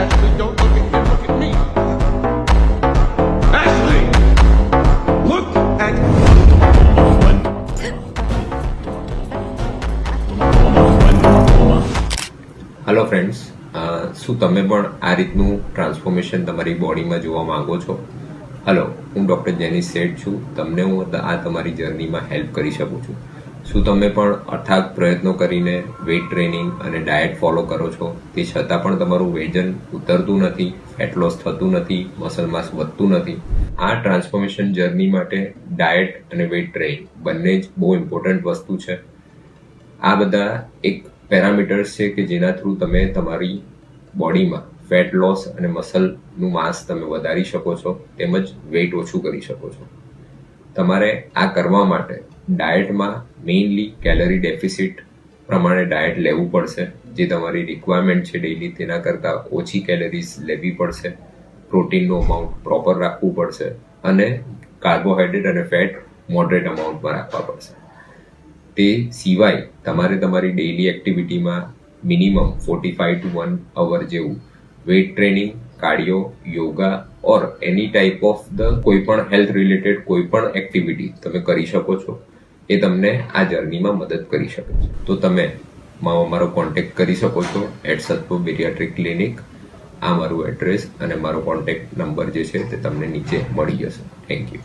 Ashley, don't look at him, look at me. Ashley! Look at hello friends, શું તમે પણ આ રીતનું ટ્રાન્સફોર્મેશન તમારી બોડીમાં જોવા માંગો છો? હેલો, હું ડૉક્ટર જેનિસ શેઠ છું. તમને હું આ તમારી જર્નીમાં હેલ્પ કરી શકું છું. શું તમે પણ અથાગ પ્રયત્નો કરીને વેઇટ ટ્રેનિંગ અને ડાયટ ફોલો કરો છો, તે છતાં પણ તમારું વજન ઉતરતું નથી, ફેટ લોસ થતું નથી, મસલ માસ વધતું નથી? આ ટ્રાન્સફોર્મેશન જર્ની માટે ડાયટ અને વેઇટ ટ્રેનિંગ બંને જ બહુ ઇમ્પોર્ટન્ટ વસ્તુ છે. આ બધા એક પેરામીટર્સ છે કે જેના થ્રુ તમે તમારી બોડીમાં ફેટ લોસ અને મસલનું માસ તમે વધારી શકો છો, તેમજ વેઇટ ઓછું કરી શકો છો. તમારે આ કરવા માટે ડાયટમાં મેઇનલી કેલરી ડેફિસિટ પ્રમાણે ડાયટ લેવું પડશે. જે તમારી રિક્વાયરમેન્ટ છે ડેઇલી તેના કરતાં ઓછી કેલરીઝ લેવી પડશે. પ્રોટીનનું અમાઉન્ટ પ્રોપર રાખવું પડશે અને કાર્બોહાઈડ્રેટ અને ફેટ મોડરેટ અમાઉન્ટમાં રાખવા પડશે. તે સિવાય તમારે તમારી ડેઇલી એક્ટિવિટીમાં મિનિમમ 45 to 1 અવર જેવું weight training, cardio, yoga or any type of કોઈ પણ હેલ્થ રિલેટેડ કોઈ પણ એક્ટિવિટી તમે કરી શકો છો. એ તમને આ જર્નીમાં મદદ કરી શકે છે. તો તમે મારો કોન્ટેક્ટ કરી શકો છો @સત્વ બેરિયાટ્રિક ક્લિનિક. આ મારું એડ્રેસ અને મારો કોન્ટેક્ટ નંબર જે છે તે તમને નીચે મળી જશે. Thank you.